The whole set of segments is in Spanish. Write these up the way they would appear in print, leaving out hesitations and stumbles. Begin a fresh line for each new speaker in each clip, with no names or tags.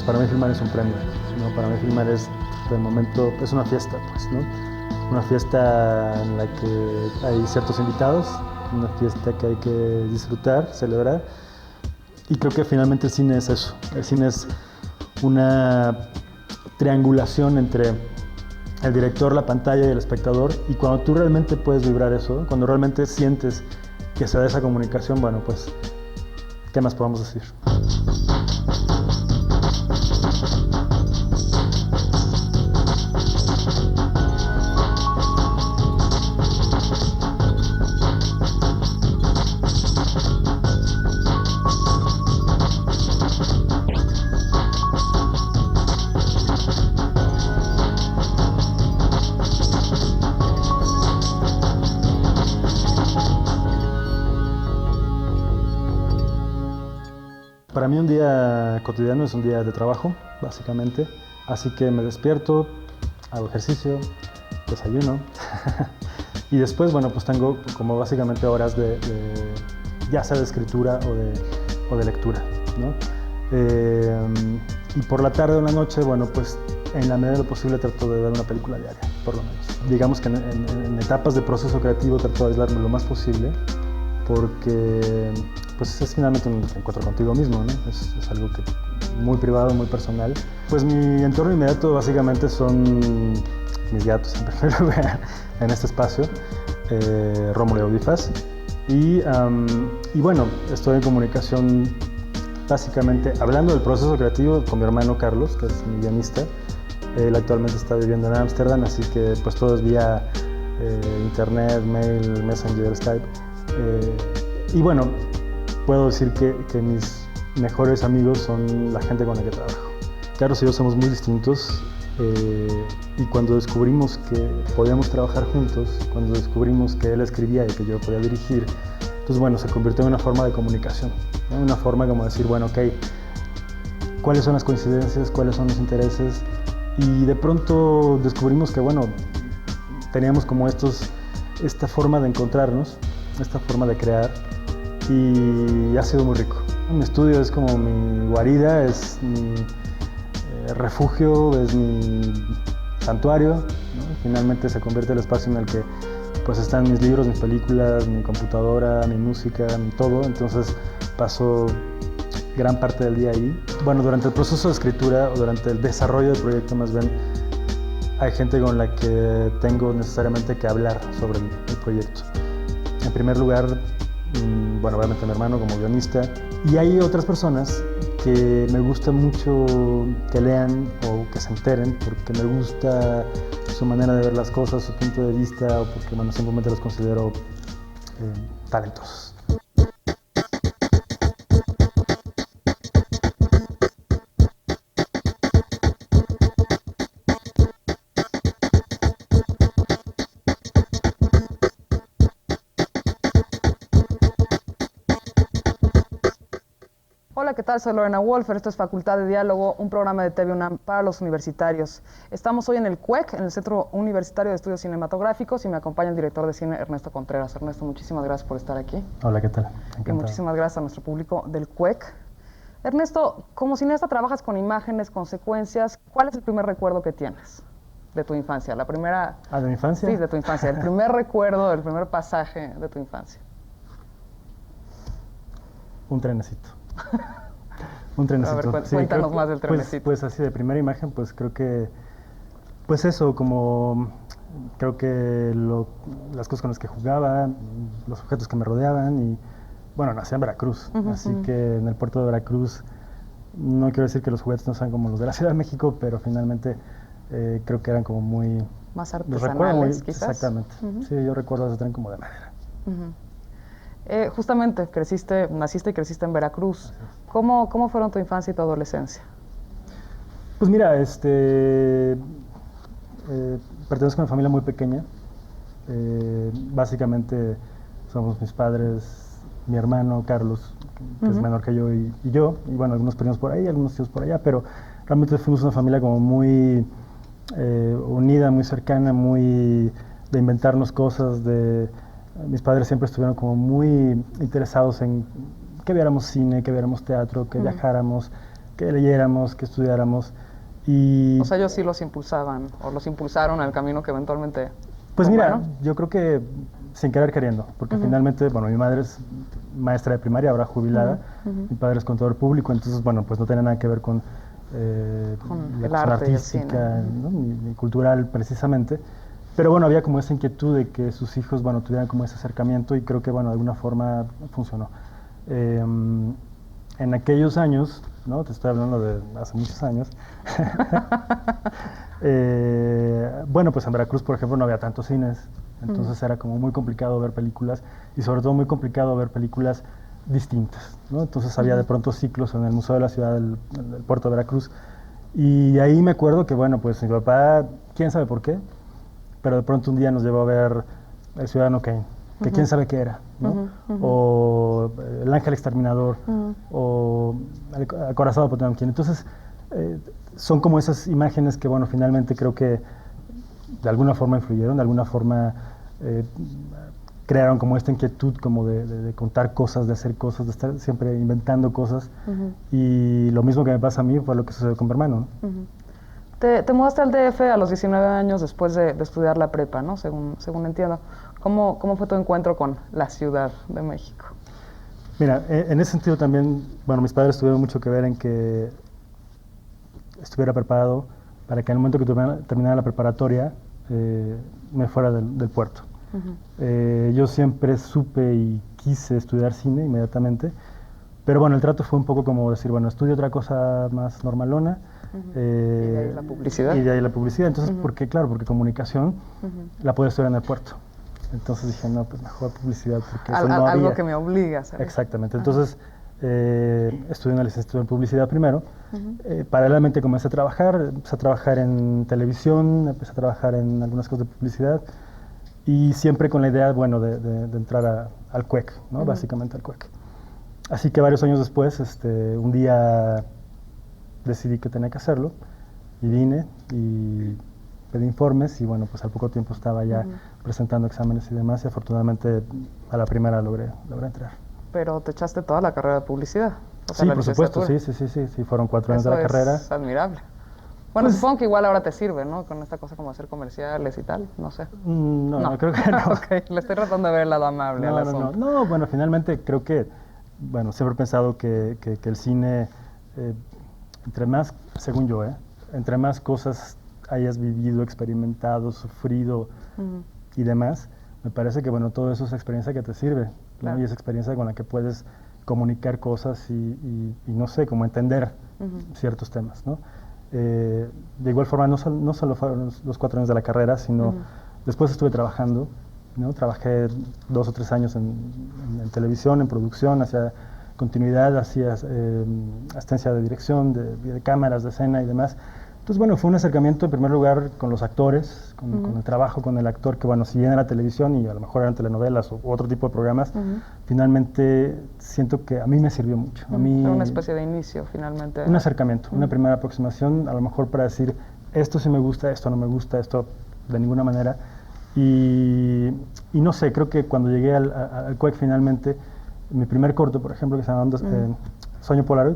para mí filmar es un premio, ¿no? Para mí filmar es, de momento, es una fiesta, pues, ¿no? Una fiesta en la que hay ciertos invitados, una fiesta que hay que disfrutar, celebrar. Y creo que finalmente el cine es eso. El cine es una triangulación entre el director, la pantalla y el espectador. Y cuando tú realmente puedes vibrar eso, cuando realmente sientes que se da esa comunicación, bueno, pues, ¿qué más podemos decir? Para mí un día cotidiano es un día de trabajo, básicamente. Así que me despierto, hago ejercicio, desayuno. Y después, bueno, pues tengo como básicamente horas ya sea de escritura o de lectura, ¿no? Y por la tarde o en la noche, bueno, pues en la medida de lo posible trato de ver una película diaria, por lo menos. Digamos que en etapas de proceso creativo trato de aislarme lo más posible, porque pues es finalmente un encuentro contigo mismo, ¿no? Es algo que muy privado, muy personal. Pues mi entorno inmediato básicamente son mis gatos en primer lugar en este espacio, Rómulo y Audifaz. Y bueno, estoy en comunicación básicamente hablando del proceso creativo con mi hermano Carlos, que es mi guionista. Él actualmente está viviendo en Ámsterdam, así que pues todo es vía internet, mail, Messenger, Skype. Y bueno, puedo decir que mis mejores amigos son la gente con la que trabajo. Carlos y yo somos muy distintos y cuando descubrimos que podíamos trabajar juntos, cuando descubrimos que él escribía y que yo podía dirigir, entonces bueno, se convirtió en una forma de comunicación, ¿no? Una forma como decir, bueno, ok, ¿cuáles son las coincidencias? ¿Cuáles son los intereses? Y de pronto descubrimos que bueno, teníamos como esta forma de encontrarnos, esta forma de crear, y ha sido muy rico. Mi estudio es como mi guarida, es mi refugio, es mi santuario, ¿no? Finalmente se convierte en el espacio en el que pues están mis libros, mis películas, mi computadora, mi música, mi todo. Entonces paso gran parte del día ahí. Bueno, durante el proceso de escritura o durante el desarrollo del proyecto más bien, hay gente con la que tengo necesariamente que hablar sobre el proyecto. En primer lugar, bueno, obviamente mi hermano como guionista, y hay otras personas que me gusta mucho que lean o que se enteren porque me gusta su manera de ver las cosas, su punto de vista, o porque bueno, simplemente los considero talentosos.
Hola, ¿qué tal? Soy Lorena Wolfer, esto es Facultad de Diálogo, un programa de TV UNAM para los universitarios. Estamos hoy en el CUEC, en el Centro Universitario de Estudios Cinematográficos, y me acompaña el director de cine Ernesto Contreras. Ernesto, muchísimas gracias por estar aquí.
Hola, ¿qué tal? Encantado.
Y muchísimas gracias a nuestro público del CUEC. Ernesto, como cineasta trabajas con imágenes, con secuencias. ¿Cuál es el primer recuerdo que tienes de tu infancia? La primera...
¿Ah, de mi infancia?
Sí, de tu infancia. El primer recuerdo, el primer pasaje de tu infancia.
Un trenecito. Un trenecito.
A ver, cuéntanos más del trenecito.
Pues así, de primera imagen, pues creo que, pues eso, como creo que las cosas con las que jugaba, los objetos que me rodeaban, y bueno, nací en Veracruz, así que en el puerto de Veracruz, no quiero decir que los juguetes no sean como los de la Ciudad de México, pero finalmente creo que eran como muy...
Más artesanales, quizás.
Exactamente. Sí, yo recuerdo ese tren como de madera.
Justamente, naciste y creciste en Veracruz. ¿Cómo fueron tu infancia y tu adolescencia?
Pues mira, pertenezco a una familia muy pequeña. Básicamente somos mis padres, mi hermano Carlos, que es menor que yo, y yo, y bueno, algunos primos por ahí, algunos tíos por allá, pero realmente fuimos una familia como muy unida, muy cercana, muy de inventarnos cosas, mis padres siempre estuvieron como muy interesados en que viéramos cine, que viéramos teatro, que viajáramos. que leyéramos, que estudiáramos. Y
O sea, ellos sí los impulsaban o los impulsaron al camino que eventualmente...
pues mira,
tomaron.
yo creo que sin querer queriendo, porque finalmente, bueno, mi madre es maestra de primaria, ahora jubilada, mi padre es contador público, entonces, bueno, pues no tiene nada que ver con
Con
la
el
cuestión
arte y el
artística,
cine.
¿no? Ni cultural precisamente, pero bueno, había como esa inquietud de que sus hijos, bueno, tuvieran como ese acercamiento y creo que, bueno, de alguna forma funcionó. En aquellos años, ¿no? Te estoy hablando de hace muchos años, bueno, pues en Veracruz, por ejemplo, no había tantos cines, entonces era como muy complicado ver películas y sobre todo muy complicado ver películas distintas, ¿no? Entonces había de pronto ciclos en el Museo de la Ciudad del Puerto de Veracruz y ahí me acuerdo que, bueno, pues mi papá, quién sabe por qué, pero de pronto un día nos llevó a ver El Ciudadano Kane, que quién sabe qué era, ¿no? O El Ángel Exterminador, o El Acorazado Potemkin. Entonces, son como esas imágenes que, bueno, finalmente creo que de alguna forma influyeron, de alguna forma crearon como esta inquietud como de contar cosas, de hacer cosas, de estar siempre inventando cosas. Y lo mismo que me pasa a mí fue lo que sucedió con mi hermano, ¿no?
Te mudaste al DF a los 19 años después de estudiar la prepa, ¿no? Según entiendo. ¿Cómo fue tu encuentro con la Ciudad de México?
Mira, en ese sentido también, bueno, mis padres tuvieron mucho que ver en que estuviera preparado para que en el momento que terminara la preparatoria me fuera del puerto. Yo siempre supe y quise estudiar cine inmediatamente, pero bueno, el trato fue un poco como decir, bueno, estudio otra cosa más normalona.
Y de ahí la publicidad.
Y de ahí la publicidad. Entonces, porque claro, porque comunicación la puedo estudiar en el puerto. Entonces dije, no, pues mejor publicidad, porque eso no había.
Algo que me obliga a hacer.
Exactamente. Entonces, estudié una licenciatura en publicidad primero. Paralelamente comencé a trabajar, empecé a trabajar en televisión, empecé a trabajar en algunas cosas de publicidad y siempre con la idea, bueno, de entrar al CUEC, ¿no? Básicamente al CUEC. Así que varios años después, un día decidí que tenía que hacerlo y vine y pedí informes y bueno, pues al poco tiempo estaba ya presentando exámenes y demás y afortunadamente a la primera logré entrar.
Pero te echaste toda la carrera de publicidad. O sea,
Sí,
la
por supuesto,
licenciatura.
sí, fueron 4 años de la
Eso
carrera.
es admirable. Bueno,
Pues-
supongo que igual ahora te sirve, ¿no? Con esta cosa como hacer comerciales y tal, no sé.
No, creo que no.
Ok, le estoy tratando de ver el lado amable al asunto.
No, bueno, finalmente creo que, bueno, siempre he pensado que el cine, entre más, según yo, entre más cosas hayas vivido, experimentado, sufrido y demás, me parece que, bueno, todo eso es experiencia que te sirve, ¿no?
Claro.
Y es experiencia con la que puedes comunicar cosas y no sé, como entender ciertos temas, ¿no? De igual forma, no solo fueron los 4 años de la carrera, sino después estuve trabajando, ¿no? Trabajé 2 o 3 años en televisión, en producción, hacía continuidad, hacía asistencia de dirección, de cámaras, de escena y demás. Entonces, bueno, fue un acercamiento en primer lugar con los actores, con el trabajo con el actor, que bueno, si bien era televisión y a lo mejor eran telenovelas u otro tipo de programas, finalmente siento que a mí me sirvió mucho. A mí,
Fue una especie de inicio, finalmente.
un acercamiento, una primera aproximación, a lo mejor para decir, esto sí me gusta, esto no me gusta, esto de ninguna manera. Y no sé, creo que cuando llegué al CUEC finalmente, mi primer corto, por ejemplo, que se llama Sueño Polaroid,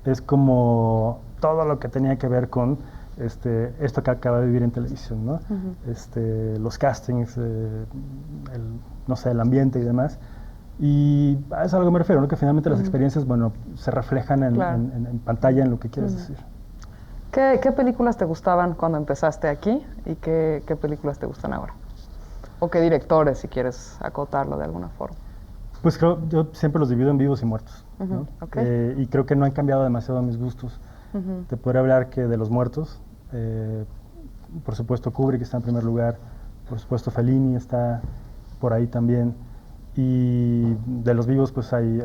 es como todo lo que tenía que ver con esto que acaba de vivir en televisión, ¿no? Los castings, no sé, el ambiente y demás. Y a eso es a lo que me refiero, ¿no? Que finalmente las experiencias, bueno, se reflejan en pantalla, en lo que quieres decir.
¿Qué películas te gustaban cuando empezaste aquí y qué películas te gustan ahora? ¿O qué directores, si quieres acotarlo de alguna forma?
Pues creo, yo siempre los divido en vivos y muertos, ¿no?
Okay.
Y creo que no han cambiado demasiado mis gustos. Te podría hablar que de los muertos, por supuesto Kubrick está en primer lugar, por supuesto Fellini está por ahí también, y de los vivos pues hay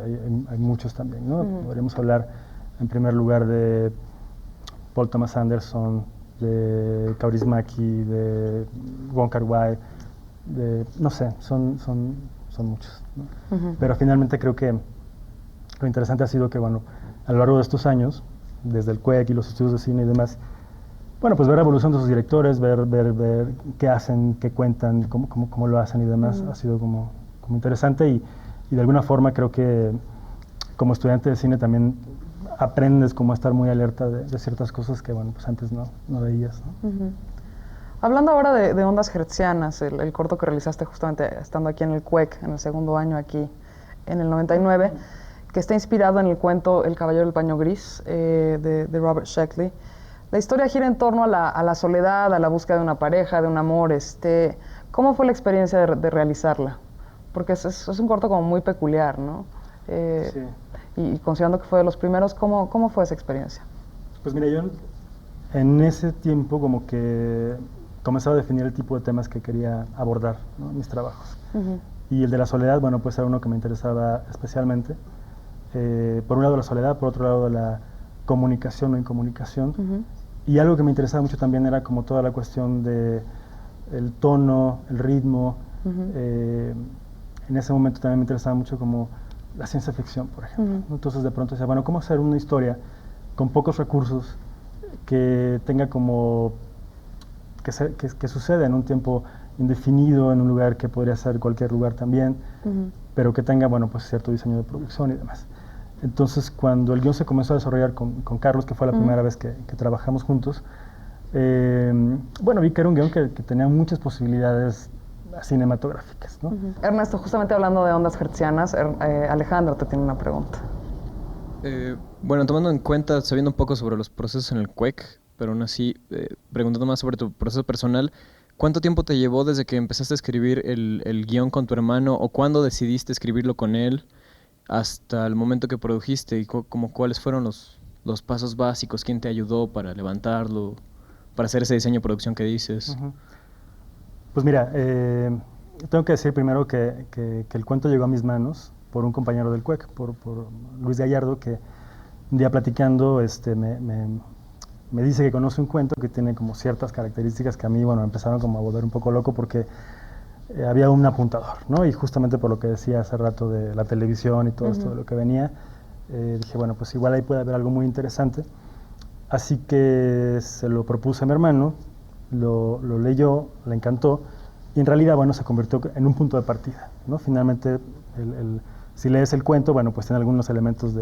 muchos también, ¿no? Podríamos hablar en primer lugar de Paul Thomas Anderson, de Kaurismäki, de Wong Kar-wai, no sé, son muchos, ¿no? Pero finalmente creo que lo interesante ha sido que, bueno, a lo largo de estos años, desde el CUEC y los estudios de cine y demás, bueno, pues ver la evolución de sus directores, ver qué hacen, qué cuentan, cómo lo hacen y demás, ha sido como interesante y de alguna forma creo que como estudiante de cine también aprendes como a estar muy alerta de ciertas cosas que, bueno, pues antes no veías, ¿no?
Hablando ahora de Ondas Hertzianas, el corto que realizaste justamente estando aquí en el CUEC, en el segundo año aquí en el 99, que está inspirado en el cuento El caballero del paño gris de Robert Sheckley. La historia gira en torno a la soledad, a la búsqueda de una pareja, de un amor. ¿Cómo fue la experiencia de realizarla? Porque es un corto como muy peculiar, ¿no?
Sí.
Y considerando que fue de los primeros, ¿cómo fue esa experiencia?
Pues mira, yo en ese tiempo como que comenzaba a definir el tipo de temas que quería abordar, ¿no?, en mis trabajos. Y el de la soledad, bueno, pues era uno que me interesaba especialmente. Por un lado la soledad, por otro lado la comunicación o incomunicación. Y algo que me interesaba mucho también era como toda la cuestión de el tono, el ritmo. En ese momento también me interesaba mucho como la ciencia ficción, por ejemplo. Entonces de pronto decía, bueno, ¿cómo hacer una historia con pocos recursos que tenga como que suceda en un tiempo indefinido, en un lugar que podría ser cualquier lugar también, pero que tenga, bueno, pues cierto diseño de producción y demás? Entonces, cuando el guión se comenzó a desarrollar con Carlos, que fue la primera vez que trabajamos juntos, bueno, vi que era un guión que tenía muchas posibilidades cinematográficas, ¿no?
Ernesto, justamente hablando de Ondas Hertzianas, Alejandro te tiene una pregunta.
Bueno, tomando en cuenta, sabiendo un poco sobre los procesos en el CUEC, pero aún así, preguntando más sobre tu proceso personal, ¿cuánto tiempo te llevó desde que empezaste a escribir el guión con tu hermano, o cuándo decidiste escribirlo con él, hasta el momento que produjiste, y cuáles fueron los pasos básicos? ¿Quién te ayudó para levantarlo, para hacer ese diseño de producción que dices?
Pues mira, tengo que decir primero que el cuento llegó a mis manos por un compañero del CUEC, por Luis Gallardo, que un día platicando me dice que conoce un cuento que tiene como ciertas características que a mí, bueno, empezaron como a volver un poco loco, porque había un apuntador, ¿no? Y justamente por lo que decía hace rato de la televisión y todo esto de lo que venía, dije, bueno, pues igual ahí puede haber algo muy interesante. Así que se lo propuse a mi hermano, lo leyó, le encantó, y en realidad, bueno, se convirtió en un punto de partida, ¿no? Finalmente, si lees el cuento, bueno, pues tiene algunos elementos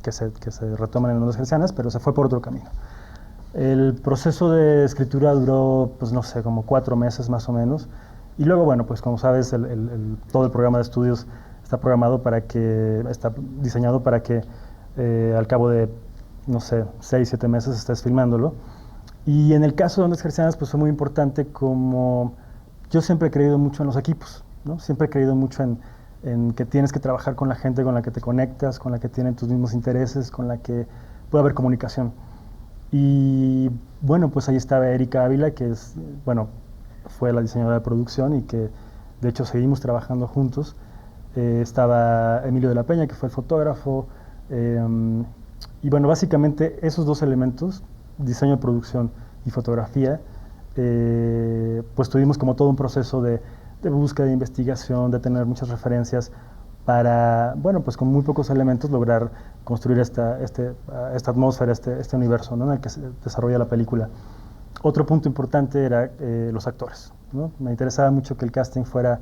que se retoman en Ondas Hertzianas, pero se fue por otro camino. El proceso de escritura duró, pues no sé, como 4 meses más o menos. Y luego, bueno, pues como sabes, todo el programa de estudios está diseñado para que al cabo de, no sé, 6, 7 meses estés filmándolo. Y en el caso de Ondas Hertzianas, pues fue muy importante, como yo siempre he creído mucho en los equipos, ¿no? Siempre he creído mucho en que tienes que trabajar con la gente con la que te conectas, con la que tienen tus mismos intereses, con la que puede haber comunicación. Y bueno, pues ahí estaba Erika Ávila, que es, bueno, fue la diseñadora de producción y que de hecho seguimos trabajando juntos. Estaba Emilio de la Peña, que fue el fotógrafo. Y bueno, básicamente esos dos elementos, diseño de producción y fotografía, pues tuvimos como todo un proceso de búsqueda, de investigación, de tener muchas referencias para, bueno, pues con muy pocos elementos lograr construir esta atmósfera, este universo, ¿no?, en el que se desarrolla la película. Otro punto importante era los actores, ¿no? Me interesaba mucho que el casting fuera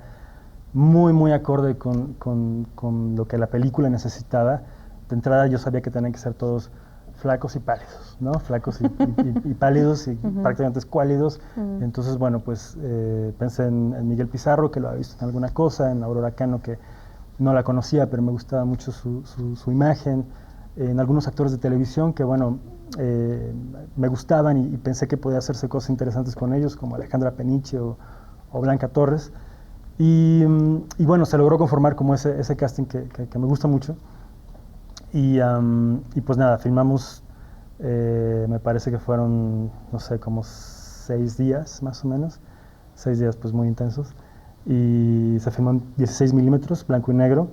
muy, muy acorde con lo que la película necesitaba. De entrada yo sabía que tenían que ser todos flacos y pálidos, ¿no? Flacos y pálidos y prácticamente escuálidos. Entonces, bueno, pues pensé en Miguel Pizarro, que lo había visto en alguna cosa, en Aurora Cano, que no la conocía, pero me gustaba mucho su imagen, en algunos actores de televisión que, bueno, me gustaban y pensé que podía hacerse cosas interesantes con ellos, como Alejandra Peniche o Blanca Torres. Y bueno, se logró conformar como ese casting que me gusta mucho. Y pues nada, filmamos, me parece que fueron, no sé, como 6 días más o menos, 6 días pues muy intensos. Y se filmó en 16 milímetros, blanco y negro,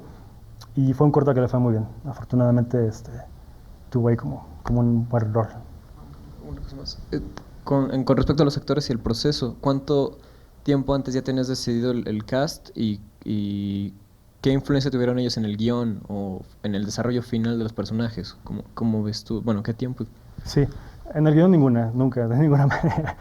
y fue un corto que le fue muy bien. Afortunadamente tuvo ahí como un buen rol.
Una cosa más. Con respecto a los actores y el proceso, ¿cuánto tiempo antes ya tenías decidido el cast y qué influencia tuvieron ellos en el guión o en el desarrollo final de los personajes? ¿Cómo ves tú? Bueno, ¿qué tiempo?
Sí, en el guión nunca, de ninguna manera.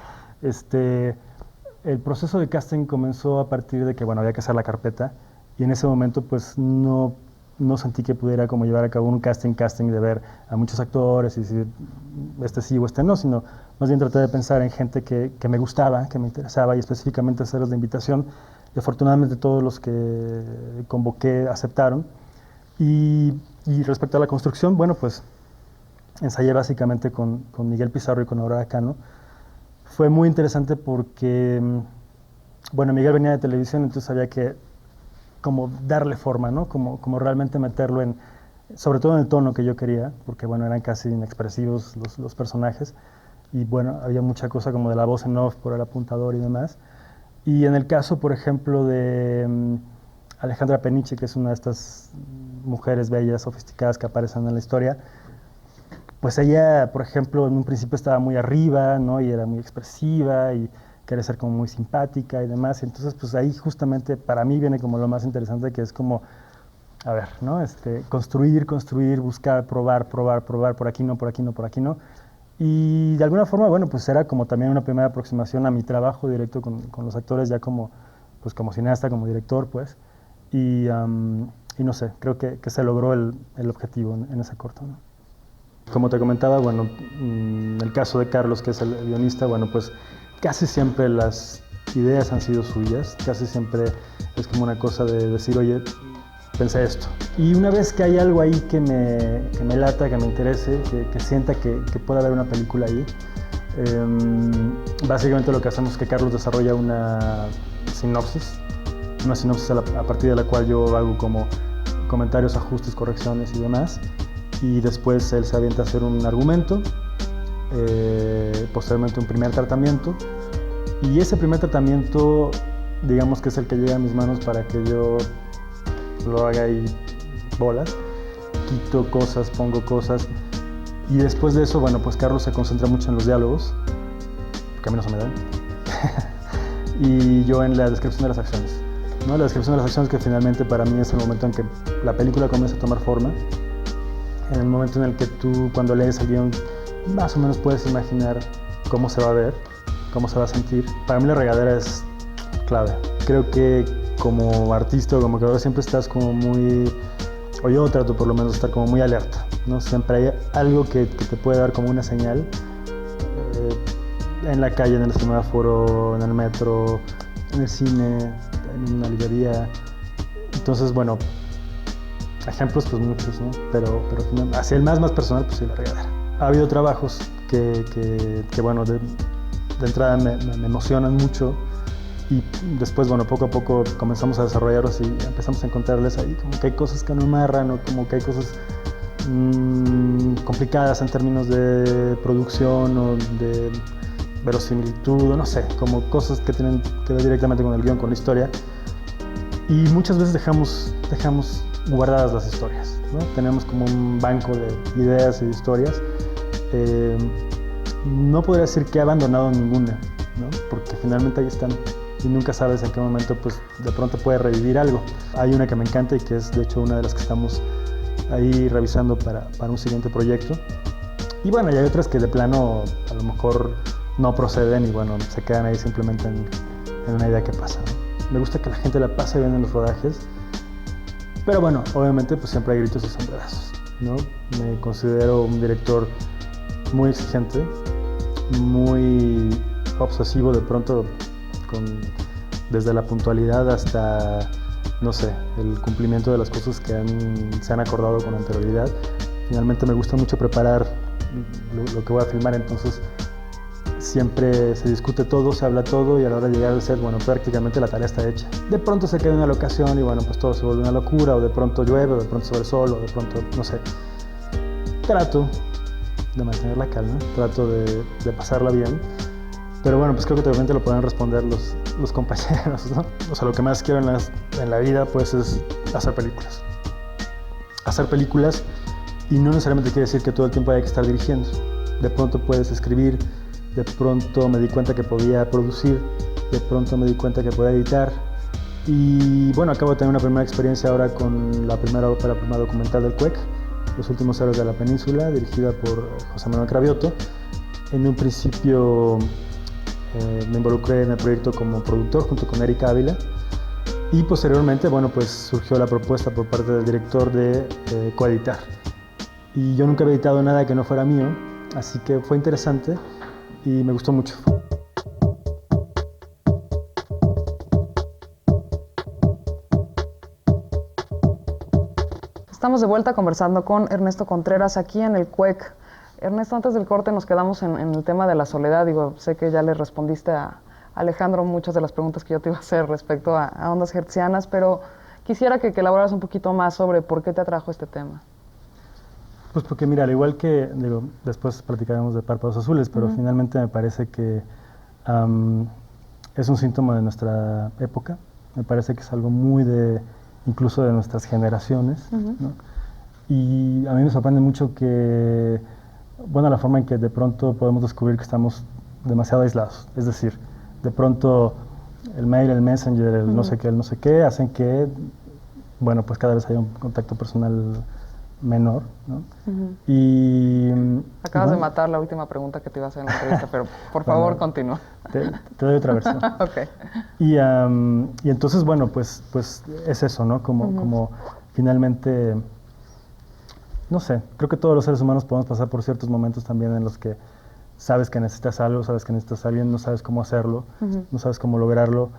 El proceso de casting comenzó a partir de que, bueno, había que hacer la carpeta, y en ese momento pues no no sentí que pudiera como llevar a cabo un casting de ver a muchos actores y decir este sí o este no, sino más bien traté de pensar en gente que me gustaba, que me interesaba y específicamente hacerles la invitación. Y afortunadamente todos los que convoqué aceptaron. Y respecto a la construcción, bueno, pues ensayé básicamente con Miguel Pizarro y con Aurora Cano. Fue muy interesante porque, bueno, Miguel venía de televisión, entonces había que como darle forma, ¿no? Como realmente meterlo en, sobre todo en el tono que yo quería, porque bueno, eran casi inexpresivos los personajes, y bueno, había mucha cosa como de la voz en off por el apuntador y demás. Y en el caso, por ejemplo, de Alejandra Peniche, que es una de estas mujeres bellas, sofisticadas que aparecen en la historia, pues ella, por ejemplo, en un principio estaba muy arriba, ¿no? Y era muy expresiva y quería ser como muy simpática y demás. Y entonces, pues ahí justamente para mí viene como lo más interesante, que es como, a ver, ¿no? Construir, buscar, probar, por aquí no, por aquí no, por aquí no. Y de alguna forma, bueno, pues era como también una primera aproximación a mi trabajo directo con los actores, ya como, pues como cineasta, como director, pues. Y no sé, creo que se logró el objetivo en ese corto, ¿no? Como te comentaba, bueno, el caso de Carlos, que es el guionista, bueno, pues casi siempre las ideas han sido suyas, casi siempre es como una cosa de decir, oye, pensé esto. Y una vez que hay algo ahí que me lata, que me interese, que sienta que pueda haber una película ahí, básicamente lo que hacemos es que Carlos desarrolla una sinopsis a partir de la cual yo hago como comentarios, ajustes, correcciones y demás. Y después él se avienta a hacer un argumento, posteriormente un primer tratamiento, y ese primer tratamiento, digamos que es el que llega a mis manos para que yo lo haga ahí bolas, quito cosas, pongo cosas, y después de eso, bueno, pues Carlos se concentra mucho en los diálogos, porque a mí no se me dan, y yo en la descripción de las acciones, ¿no? La descripción de las acciones, que finalmente para mí es el momento en que la película comienza a tomar forma, en el momento en el que tú, cuando lees el guión, más o menos puedes imaginar cómo se va a ver, cómo se va a sentir. Para mí la regadera es clave. Creo que como artista o como creador siempre estás como muy, o yo trato por lo menos de estar como muy alerta, ¿no? Siempre hay algo que te puede dar como una señal, en la calle, en el semáforo, en el metro, en el cine, en una librería. Entonces, bueno, ejemplos pues muchos, ¿no? Pero hacia el más personal, pues sí, la regadera. Ha habido trabajos que bueno, de entrada me emocionan mucho, y después, bueno, poco a poco comenzamos a desarrollarlos y empezamos a encontrarles ahí como que hay cosas que no amarran, o como que hay cosas complicadas en términos de producción o de verosimilitud, o no sé, como cosas que tienen que ver directamente con el guión, con la historia. Y muchas veces dejamos guardadas las historias, ¿no? Tenemos como un banco de ideas y de historias. No podría decir que he abandonado ninguna, ¿no? Porque finalmente ahí están y nunca sabes en qué momento pues de pronto puede revivir algo. Hay una que me encanta y que es de hecho una de las que estamos ahí revisando para un siguiente proyecto. Y bueno, y hay otras que de plano a lo mejor no proceden y bueno, se quedan ahí simplemente en una idea que pasa, ¿no? Me gusta que la gente la pase bien en los rodajes. Pero bueno, obviamente pues siempre hay gritos y sombrerazos, ¿no? Me considero un director muy exigente, muy obsesivo de pronto, desde la puntualidad hasta, no sé, el cumplimiento de las cosas que se han acordado con anterioridad. Finalmente me gusta mucho preparar lo que voy a filmar, entonces siempre se discute todo, se habla todo, y a la hora de llegar al set, bueno, prácticamente la tarea está hecha. De pronto se queda en una locación y bueno, pues todo se vuelve una locura, o de pronto llueve, o de pronto sobre el sol, o de pronto, no sé. Trato de mantener la calma, trato de pasarla bien, pero bueno, pues creo que también te lo pueden responder los compañeros, ¿no? O sea, lo que más quiero en la vida, pues, es hacer películas. Hacer películas, y no necesariamente quiere decir que todo el tiempo haya que estar dirigiendo. De pronto puedes escribir, de pronto me di cuenta que podía producir, de pronto me di cuenta que podía editar. Y bueno, acabo de tener una primera experiencia ahora con la primera ópera prima documental del CUEC, Los últimos héroes de la península, dirigida por José Manuel Cravioto. En un principio me involucré en el proyecto como productor junto con Erika Ávila, Y posteriormente, bueno, pues surgió la propuesta por parte del director de coeditar. Y yo nunca había editado nada que no fuera mío, así que fue interesante y me gustó mucho.
Estamos de vuelta conversando con Ernesto Contreras aquí en el CUEC. Ernesto, antes del corte nos quedamos en el tema de la soledad. Digo, sé que ya le respondiste a Alejandro muchas de las preguntas que yo te iba a hacer respecto a ondas hertzianas, pero quisiera que elaboraras un poquito más sobre por qué te atrajo este tema.
Pues porque mira, al igual que, digo, después platicaremos de párpados azules, pero finalmente me parece que es un síntoma de nuestra época. Me parece que es algo muy incluso de nuestras generaciones, ¿no? Y a mí me sorprende mucho que, bueno, la forma en que de pronto podemos descubrir que estamos demasiado aislados. Es decir, de pronto el mail, el messenger, el no sé qué, el no sé qué, hacen que, bueno, pues cada vez haya un contacto personal menor, ¿no? Y
Acabas de matar la última pregunta que te iba a hacer en la entrevista, pero por favor continúa.
Te doy otra versión.
Okay.
Y entonces, bueno, pues es eso, ¿no? Como finalmente, no sé, creo que todos los seres humanos podemos pasar por ciertos momentos también en los que sabes que necesitas algo, sabes que necesitas a alguien, no sabes cómo hacerlo, no sabes cómo lograrlo,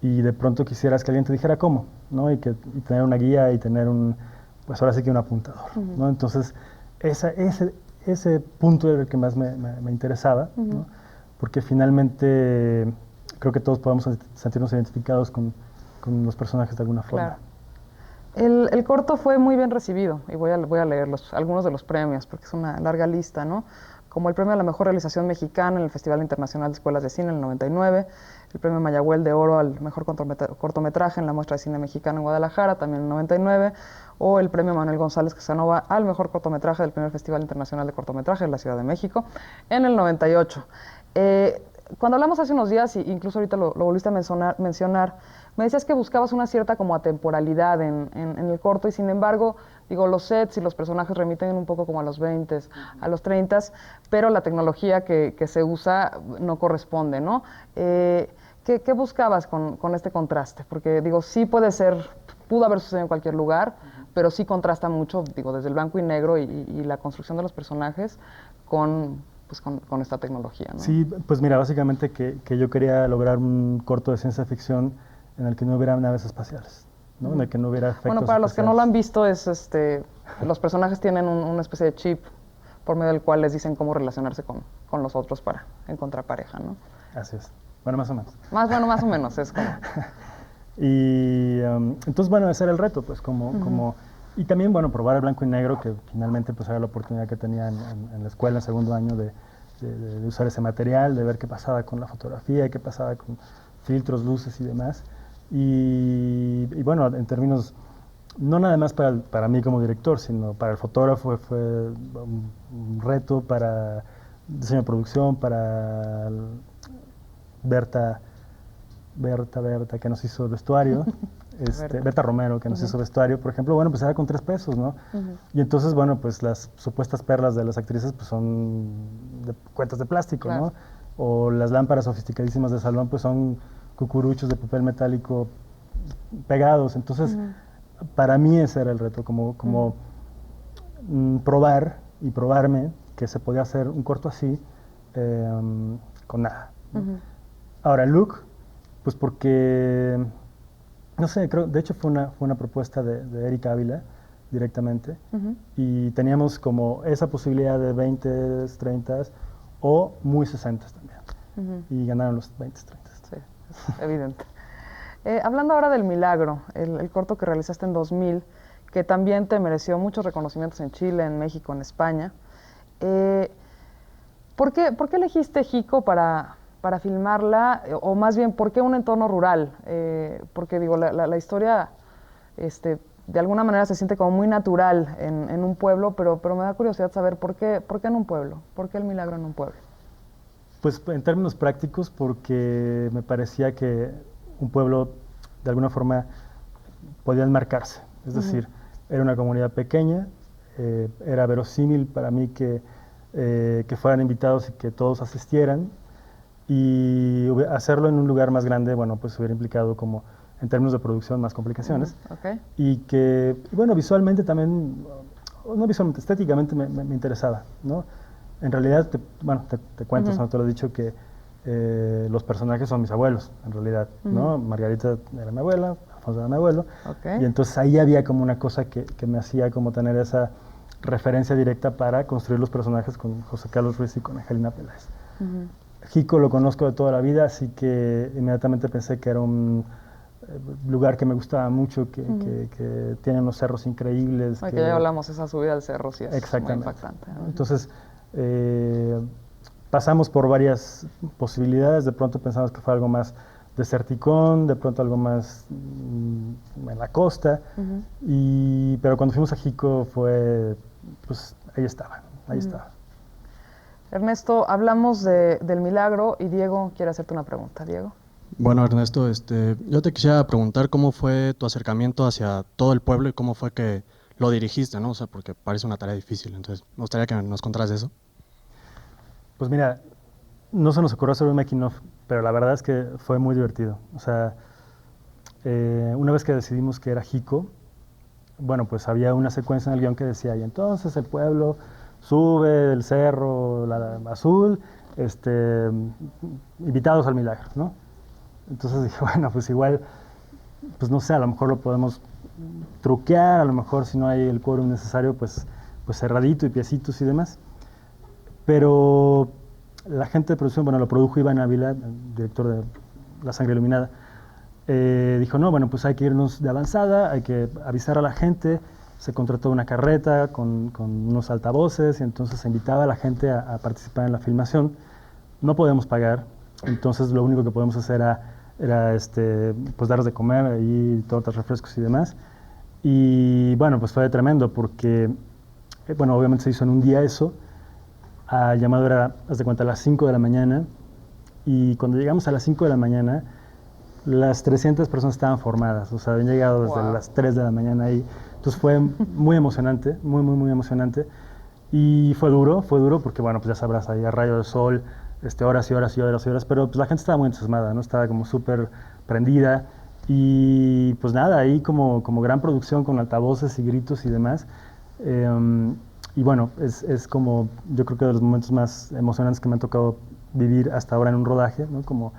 y de pronto quisieras que alguien te dijera cómo, ¿no? Y tener una guía y tener pues ahora sí que un apuntador, ¿no? Entonces, ese punto era el que más me interesaba, ¿no? Porque finalmente creo que todos podemos sentirnos identificados con los personajes de alguna forma.
Claro. El corto fue muy bien recibido, y voy a leer algunos de los premios, porque es una larga lista, ¿no? Como el premio a la mejor realización mexicana en el Festival Internacional de Escuelas de Cine en el 99, el premio Mayagüel de Oro al mejor cortometraje en la Muestra de Cine Mexicano en Guadalajara, también en el 99, o el premio Manuel González Casanova al mejor cortometraje del primer Festival Internacional de Cortometraje en la Ciudad de México en el 98. Cuando hablamos hace unos días, y incluso ahorita lo volviste a mencionar, me decías que buscabas una cierta como atemporalidad en el corto, y sin embargo, digo, los sets y los personajes remiten un poco como a los 20, a los 30, pero la tecnología que se usa no corresponde, ¿no? ¿Qué buscabas con este contraste? Porque, digo, sí pudo haber sucedido en cualquier lugar, pero sí contrasta mucho, digo, desde el blanco y negro y la construcción de los personajes con esta tecnología, ¿no?
Sí, pues mira, básicamente que yo quería lograr un corto de ciencia ficción en el que no hubiera naves espaciales, ¿no? En el que no hubiera efectos
Bueno, para los que no
especiales.
lo han visto, los personajes tienen una especie de chip por medio del cual les dicen cómo relacionarse con los otros para encontrar pareja, ¿no?
Así es. Bueno, más o menos.
Más o menos, es como...
Y entonces, bueno, ese era el reto, pues y también, bueno, probar el blanco y negro, que finalmente pues era la oportunidad que tenía en la escuela, en segundo año, de usar ese material, de ver qué pasaba con la fotografía, qué pasaba con filtros, luces y demás. Y bueno, en términos, no nada más para mí como director, sino para el fotógrafo fue un reto, para diseño de producción, para Berta, que nos hizo el vestuario, Berta Romero, que nos hizo vestuario, por ejemplo, bueno, pues era con 3 pesos, ¿no? Y entonces, bueno, pues las supuestas perlas de las actrices pues son cuentas de plástico,
claro,
¿no? O las lámparas sofisticadísimas de salón pues son cucuruchos de papel metálico pegados. Entonces, para mí ese era el reto, como probar y probarme que se podía hacer un corto así con nada, ¿no? Ahora, el look, pues porque, no sé, creo, de hecho fue una propuesta de Erika Ávila directamente, y teníamos como esa posibilidad de 20, 30 o muy 60 también, y ganaron los 20, 30.
Sí, es evidente. Hablando ahora del Milagro, el corto que realizaste en 2000, que también te mereció muchos reconocimientos en Chile, en México, en España. ¿Por qué elegiste Jico para filmarla? O más bien, ¿por qué un entorno rural? Porque digo, la historia de alguna manera se siente como muy natural en un pueblo, pero me da curiosidad saber por qué en un pueblo, por qué el Milagro en un pueblo.
Pues en términos prácticos, porque me parecía que un pueblo de alguna forma podía enmarcarse, es decir, era una comunidad pequeña, era verosímil para mí que fueran invitados y que todos asistieran, y hacerlo en un lugar más grande, bueno, pues hubiera implicado como en términos de producción más complicaciones.
Ok.
Y que, bueno, visualmente también, no visualmente, estéticamente me interesaba, ¿no? En realidad, te cuento, o sea, no te lo he dicho, que los personajes son mis abuelos, en realidad, ¿no? Margarita era mi abuela, Alfonso era mi abuelo, y entonces ahí había como una cosa que me hacía como tener esa referencia directa para construir los personajes con José Carlos Ruiz y con Angelina Peláez. Jico lo conozco de toda la vida, así que inmediatamente pensé que era un lugar que me gustaba mucho, que tiene unos cerros increíbles.
Que ya hablamos, esa subida al cerro sí es
exactamente.
muy impactante, ¿no?
Entonces, pasamos por varias posibilidades, de pronto pensamos que fue algo más deserticón, de pronto algo más en la costa, pero cuando fuimos a Jico fue, pues ahí estaba, ahí estaba.
Ernesto, hablamos del milagro y Diego quiere hacerte una pregunta. Diego.
Bueno, Ernesto, yo te quisiera preguntar cómo fue tu acercamiento hacia todo el pueblo y cómo fue que lo dirigiste, ¿no? O sea, porque parece una tarea difícil, entonces me gustaría que nos contaras de eso.
Pues mira, no se nos ocurrió hacer un making of, pero la verdad es que fue muy divertido. O sea, una vez que decidimos que era Jico, bueno, pues había una secuencia en el guión que decía, y entonces el pueblo sube del cerro azul, invitados al milagro, ¿no? Entonces dije, bueno, pues igual, pues no sé, a lo mejor lo podemos truquear, a lo mejor si no hay el quórum necesario, pues cerradito y piecitos y demás. Pero la gente de producción, bueno, lo produjo Iván Ávila, el director de La Sangre Iluminada, dijo, no, bueno, pues hay que irnos de avanzada, hay que avisar a la gente. Se contrató una carreta con unos altavoces y entonces se invitaba a la gente a participar en la filmación. No podemos pagar, entonces lo único que podemos hacer era pues darles de comer ahí, tortas, refrescos y demás. Y bueno, pues fue tremendo porque, bueno, obviamente se hizo en un día eso. El llamado era, haz de cuenta, a las 5 de la mañana. Y cuando llegamos a las 5 de la mañana, las 300 personas estaban formadas, o sea, habían llegado desde las 3 de la mañana ahí. Entonces fue muy emocionante, muy emocionante. Y fue duro porque, bueno, pues ya sabrás, ahí a rayo de sol, horas y horas y horas y horas, pero pues la gente estaba muy entusiasmada, ¿no? Estaba como súper prendida. Y pues nada, ahí como gran producción con altavoces y gritos y demás. Y bueno, es como, yo creo que de los momentos más emocionantes que me han tocado vivir hasta ahora en un rodaje, ¿no? Como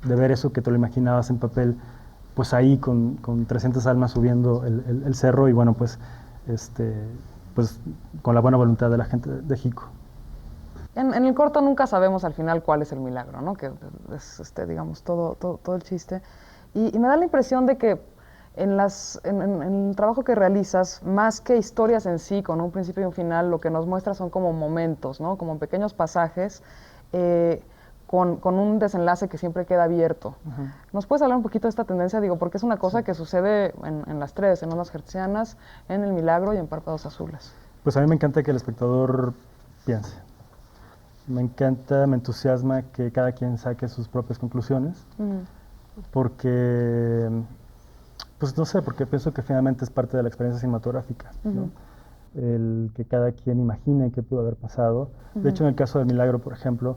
de ver eso que te lo imaginabas en papel, pues ahí con 300 almas subiendo el cerro y bueno, pues con la buena voluntad de la gente de Jico.
En el corto nunca sabemos al final cuál es el milagro, ¿no? Que es, digamos, todo el chiste. Y me da la impresión de que en el trabajo que realizas, más que historias en sí, con un principio y un final, lo que nos muestra son como momentos, ¿no? Como pequeños pasajes con un desenlace que siempre queda abierto. ¿Nos puedes hablar un poquito de esta tendencia? Digo, porque es una cosa que sucede en las tres, en Ondas Hertzianas, en El Milagro y en Párpados Azules.
Pues a mí me encanta que el espectador piense. Me encanta, me entusiasma que cada quien saque sus propias conclusiones, porque, pues no sé, porque pienso que finalmente es parte de la experiencia cinematográfica, ¿no? El que cada quien imagine qué pudo haber pasado. De hecho, en el caso del Milagro, por ejemplo,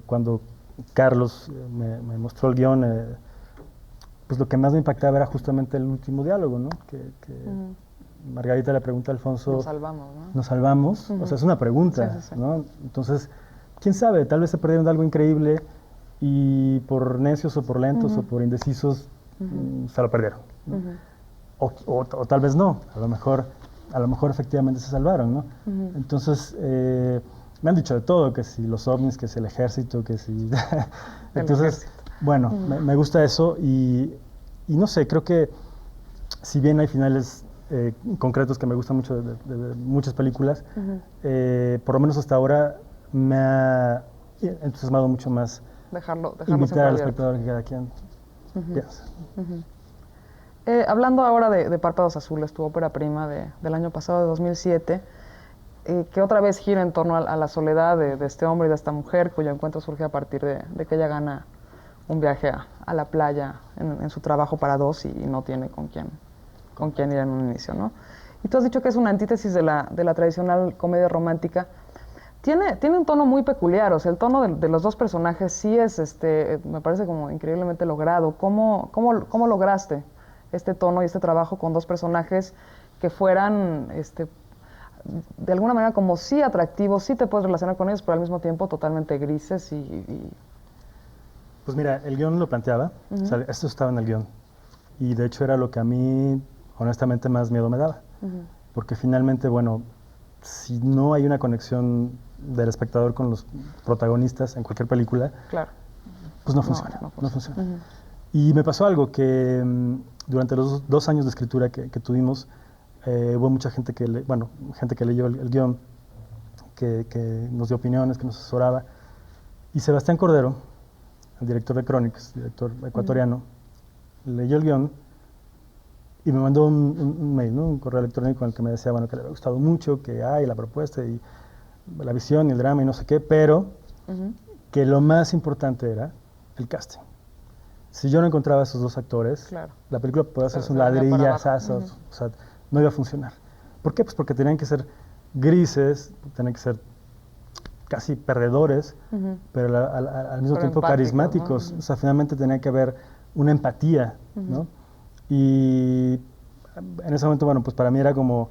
cuando Carlos me mostró el guión, pues lo que más me impactaba era justamente el último diálogo, ¿no? Que Margarita le pregunta a Alfonso...
Nos salvamos, ¿no?
¿Nos salvamos? O sea, es una pregunta, ¿no? Entonces, quién sabe, tal vez se perdieron de algo increíble y por necios o por lentos o por indecisos se lo perdieron, ¿no? O tal vez no, a lo mejor efectivamente se salvaron, ¿no? Entonces, me han dicho de todo, que si los ovnis, que si el ejército, que si... Entonces, bueno, me gusta eso y no sé, creo que si bien hay finales concretos que me gustan mucho de muchas películas, por lo menos hasta ahora me ha entusiasmado mucho más invitar al espectador que cada quien piensa.
Hablando ahora de Párpados Azules, tu ópera prima del año pasado, de 2007, que otra vez gira en torno a la soledad de este hombre y de esta mujer, cuyo encuentro surge a partir de que ella gana un viaje a la playa en su trabajo para dos y no tiene con quién ir en un inicio, ¿no? Y tú has dicho que es una antítesis de la tradicional comedia romántica. Tiene un tono muy peculiar, o sea, el tono de los dos personajes sí es, me parece como increíblemente logrado. ¿Cómo lograste este tono y este trabajo con dos personajes que fueran, de alguna manera como sí atractivos, sí te puedes relacionar con ellos, pero al mismo tiempo totalmente grises
Pues mira, el guión lo planteaba, o sea, esto estaba en el guión. Y de hecho era lo que a mí, honestamente, más miedo me daba. Porque finalmente, bueno, si no hay una conexión del espectador con los protagonistas en cualquier película,
claro,
pues no funciona. No funciona.
Uh-huh.
Y me pasó algo que durante los 2 años de escritura que tuvimos, hubo mucha gente gente que leyó el guión, que nos dio opiniones, que nos asesoraba. Y Sebastián Cordero, el director de Crónicas, director ecuatoriano, leyó el guión y me mandó un mail, ¿no? Un correo electrónico en el que me decía, bueno, que le había gustado mucho, que hay la propuesta y la visión y el drama y no sé qué, pero que lo más importante era el casting. Si yo no encontraba a esos dos actores,
claro,
la película podía hacerse un ladrillazo, o sea, no iba a funcionar. ¿Por qué? Pues porque tenían que ser grises, tenían que ser casi perdedores, pero al mismo tiempo carismáticos, ¿no? O sea, finalmente tenía que haber una empatía, ¿no? Y en ese momento, bueno, pues para mí era como,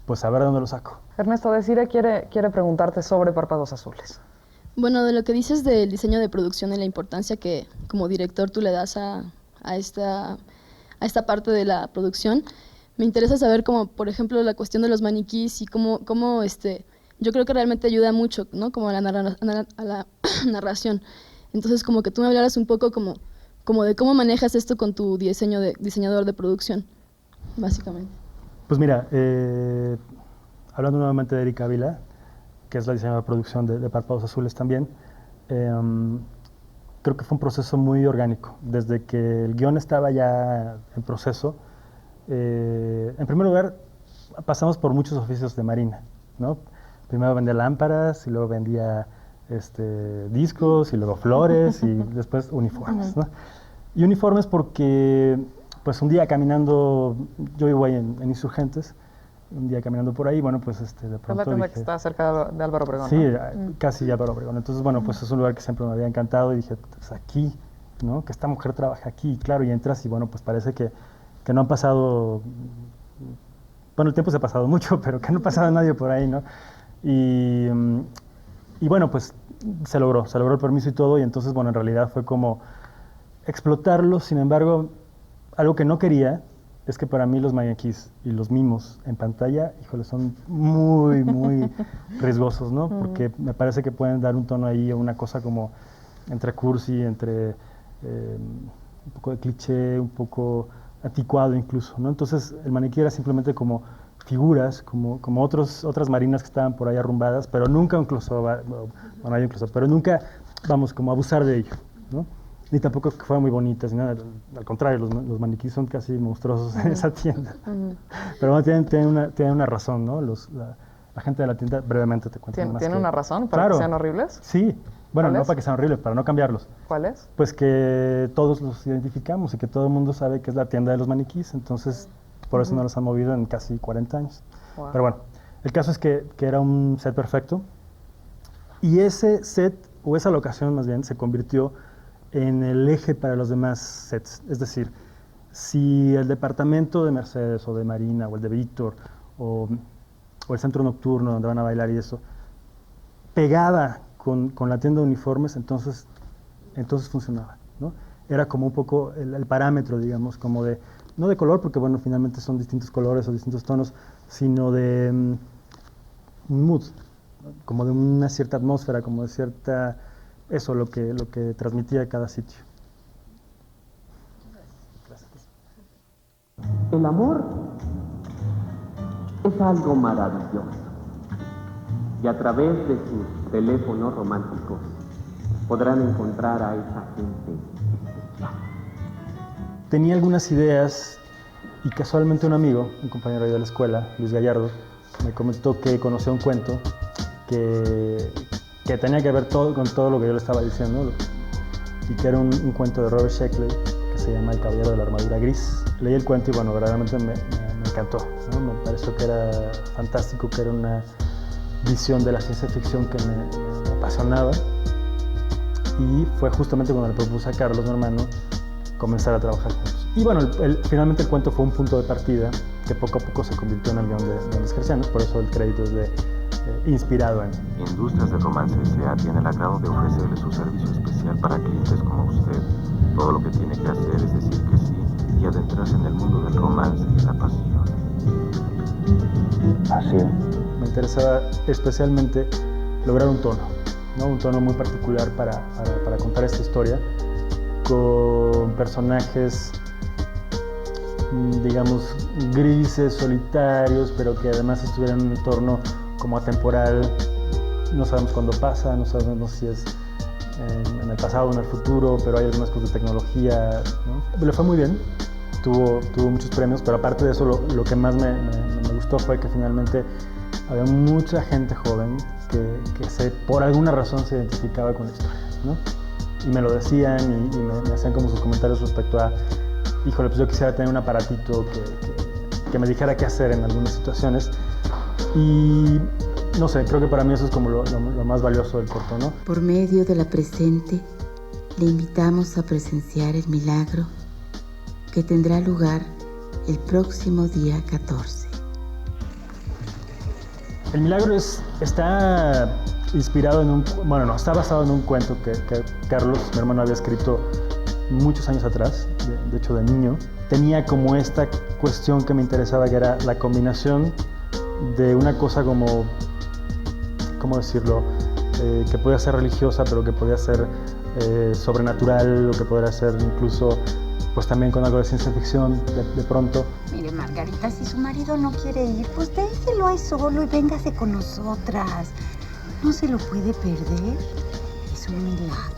pues a ver dónde lo saco.
Ernesto, Desiree quiere preguntarte sobre Párpados Azules.
Bueno, de lo que dices del diseño de producción y la importancia que como director tú le das a esta parte de la producción, me interesa saber como, por ejemplo, la cuestión de los maniquís y cómo yo creo que realmente ayuda mucho, ¿no? Como a la narración. Entonces, como que tú me hablaras un poco como de cómo manejas esto con tu diseñador de producción, básicamente.
Pues mira, hablando nuevamente de Erika Ávila, que es la diseñadora de producción de Párpados Azules también, creo que fue un proceso muy orgánico. Desde que el guión estaba ya en proceso, en primer lugar, pasamos por muchos oficios de Marina, ¿no? Primero vendía lámparas y luego vendía discos y luego flores y después uniformes, ¿no? Y uniformes porque, pues un día caminando, yo vivo ahí en Insurgentes, un día caminando por ahí, bueno, pues de pronto
Es la tienda
dije,
que está cerca de Álvaro Obregón,
sí,
¿no?
casi Álvaro Obregón. Entonces, bueno, pues es un lugar que siempre me había encantado y dije, pues aquí, ¿no? Que esta mujer trabaja aquí, y claro, y entras y bueno, pues parece que no han pasado, bueno, el tiempo se ha pasado mucho, pero que no ha pasado nadie por ahí, ¿no? Y bueno, pues se logró el permiso y todo, y entonces, bueno, en realidad fue como explotarlo. Sin embargo, algo que no quería es que para mí los maniquís y los mimos en pantalla, híjole, son muy, muy riesgosos, ¿no? Porque me parece que pueden dar un tono ahí, una cosa como entre cursi, entre un poco de cliché, un poco anticuado incluso, ¿no? Entonces el maniquí era simplemente como figuras, como otras marinas que estaban por ahí arrumbadas, pero nunca un close-up, bueno, hay un close-up, pero nunca, vamos, como abusar de ello, ¿no? Ni tampoco que fueran muy bonitas, ni nada, al contrario, los maniquíes son casi monstruosos en esa tienda. Pero bueno, tienen una razón, ¿no? La gente de la tienda, brevemente te cuento más.
¿Tiene una razón para que sean horribles?
Sí, bueno, no
¿Cuál es?
para que sean horribles, para no cambiarlos.
¿Cuál es?
Pues que todos los identificamos y que todo el mundo sabe que es la tienda de los maniquíes, entonces por eso no los han movido en casi 40 años.
Wow.
Pero bueno, el caso es que era un set perfecto y ese set, o esa locación más bien, se convirtió en el eje para los demás sets. Es decir, si el departamento de Mercedes o de Marina o el de Víctor o el centro nocturno donde van a bailar y eso, pegaba con la tienda de uniformes, entonces funcionaba, ¿no? Era como un poco el parámetro, digamos, como de, no de color, porque bueno, finalmente son distintos colores o distintos tonos, sino de un mood, ¿no? Como de una cierta atmósfera, como de cierta, eso, lo que transmitía cada sitio. Gracias.
El amor es algo maravilloso y a través de sus teléfonos románticos podrán encontrar a esa gente especial.
Tenía algunas ideas y casualmente un amigo, un compañero de la escuela, Luis Gallardo, me comentó que conocía un cuento que tenía que ver con todo lo que yo le estaba diciendo, y que era un cuento de Robert Sheckley que se llama El caballero de la armadura gris. Leí el cuento y bueno, verdaderamente me encantó, ¿no? Me pareció que era fantástico, que era visión de la ciencia ficción que me apasionaba. Y fue justamente cuando le propuse a Carlos, mi hermano, comenzar a trabajar juntos. Y bueno, finalmente el cuento fue un punto de partida que poco a poco se convirtió en el guión de Los Gercianos, por eso el crédito es inspirado en...
Industrias de Romance S.A. tiene el agrado de ofrecerle su servicio especial para clientes como usted. Todo lo que tiene que hacer es decir que sí y adentrarse en el mundo del romance y la pasión.
Pasión. Me interesaba especialmente lograr un tono, ¿no? Un tono muy particular para contar esta historia, con personajes, digamos, grises, solitarios, pero que además estuvieran en un entorno como atemporal. No sabemos cuándo pasa, no sabemos si es en el pasado o en el futuro, pero hay algunas cosas de tecnología, ¿no? Le fue muy bien, tuvo muchos premios, pero aparte de eso, lo que más me gustó fue que finalmente había mucha gente joven que por alguna razón se identificaba con la historia, ¿no? Y me lo decían y me hacían como sus comentarios respecto a, híjole, pues yo quisiera tener un aparatito que me dijera qué hacer en algunas situaciones. Y no sé, creo que para mí eso es como lo más valioso del corto, ¿no?
Por medio de la presente, le invitamos a presenciar el milagro que tendrá lugar el próximo día 14.
El milagro está inspirado está basado en un cuento que Carlos, mi hermano, había escrito muchos años atrás, de hecho de niño. Tenía como esta cuestión que me interesaba, que era la combinación de una cosa como, ¿cómo decirlo?, que podía ser religiosa, pero que podía ser sobrenatural, o que podría ser incluso, pues también con algo de ciencia ficción de pronto.
Mire, Margarita, si su marido no quiere ir, pues déjelo ahí solo y véngase con nosotras. No se lo puede perder. Es un milagro.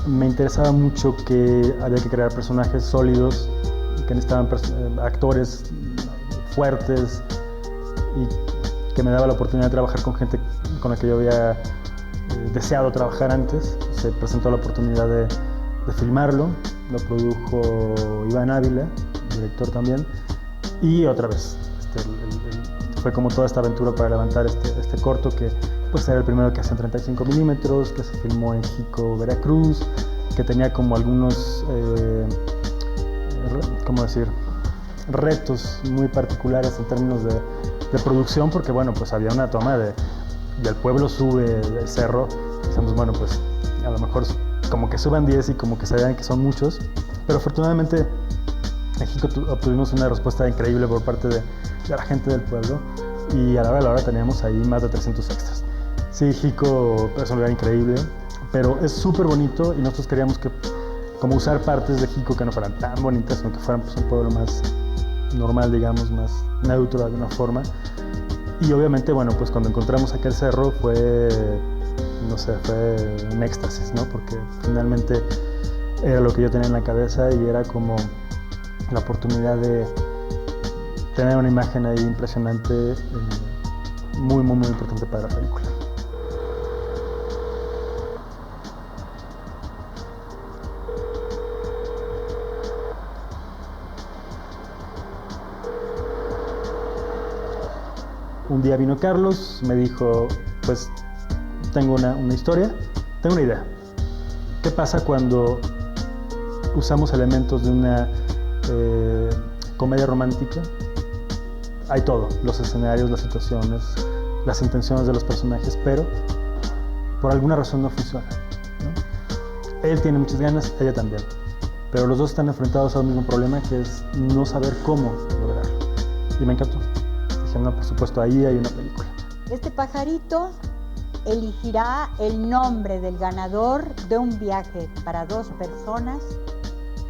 Me interesaba mucho que había que crear personajes sólidos, que necesitaban actores fuertes, y que me daba la oportunidad de trabajar con gente con la que yo había deseado trabajar antes. Se presentó la oportunidad de filmarlo, lo produjo Iván Ávila, director también, y otra vez fue como toda esta aventura para levantar este corto, que pues era el primero que hacía en 35 milímetros, que se filmó en Jico, Veracruz, que tenía como algunos, ¿cómo decir?, retos muy particulares en términos de producción, porque bueno, pues había una toma del pueblo sube del cerro, decíamos, bueno, pues a lo mejor como que suban 10 y como que se vean que son muchos, pero afortunadamente en Jico obtuvimos una respuesta increíble por parte de la gente del pueblo, y a la hora teníamos ahí más de 300 extras. Sí, Jico es un lugar increíble, pero es súper bonito, y nosotros queríamos como usar partes de Jico que no fueran tan bonitas, sino que fueran pues un pueblo más normal, digamos, más neutro de alguna forma. Y obviamente, bueno, pues cuando encontramos aquel cerro fue un éxtasis, ¿no? Porque finalmente era lo que yo tenía en la cabeza, y era como la oportunidad de tener una imagen ahí impresionante, muy, muy, muy importante para la película. Un día vino Carlos, me dijo, pues tengo una historia, tengo una idea. ¿Qué pasa cuando usamos elementos de una comedia romántica? Hay todo, los escenarios, las situaciones, las intenciones de los personajes, pero por alguna razón no funciona, ¿no? Él tiene muchas ganas, ella también, pero los dos están enfrentados al mismo problema, que es no saber cómo lograrlo. Y me encantó. Dije, no, por supuesto, ahí hay una película.
Este pajarito elegirá el nombre del ganador de un viaje para 2 personas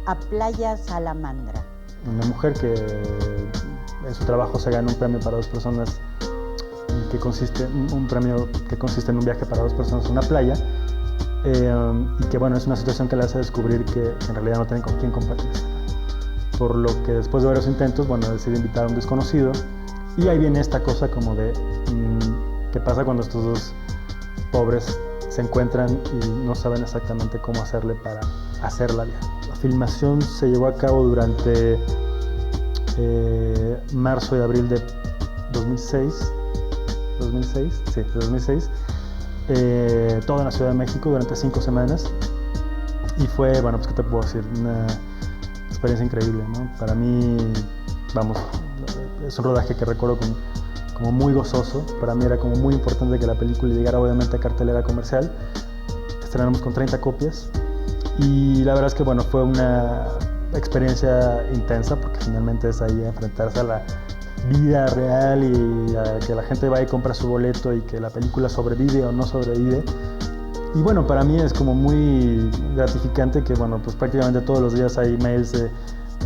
a Playa Salamandra.
Una mujer que en su trabajo se gana un premio para 2 personas, un premio que consiste en un viaje para 2 personas a una playa, y que bueno, es una situación que le hace descubrir que en realidad no tienen con quién compartir. Por lo que después de varios intentos, bueno, decide invitar a un desconocido, y ahí viene esta cosa como de qué pasa cuando estos 2 pobres se encuentran y no saben exactamente cómo hacerle para hacerla bien. La filmación se llevó a cabo durante marzo y abril de 2006, 2006, sí, de 2006, todo en la Ciudad de México durante 5 semanas. Y fue, bueno, pues qué te puedo decir, una experiencia increíble, ¿no? Para mí, vamos, es un rodaje que recuerdo como muy gozoso. Para mí era como muy importante que la película llegara obviamente a cartelera comercial. Estrenamos con 30 copias y la verdad es que, bueno, fue una experiencia intensa porque finalmente es ahí enfrentarse a la vida real y a que la gente vaya y compra su boleto y que la película sobrevive o no sobrevive. Y bueno, para mí es como muy gratificante que, bueno, pues prácticamente todos los días hay mails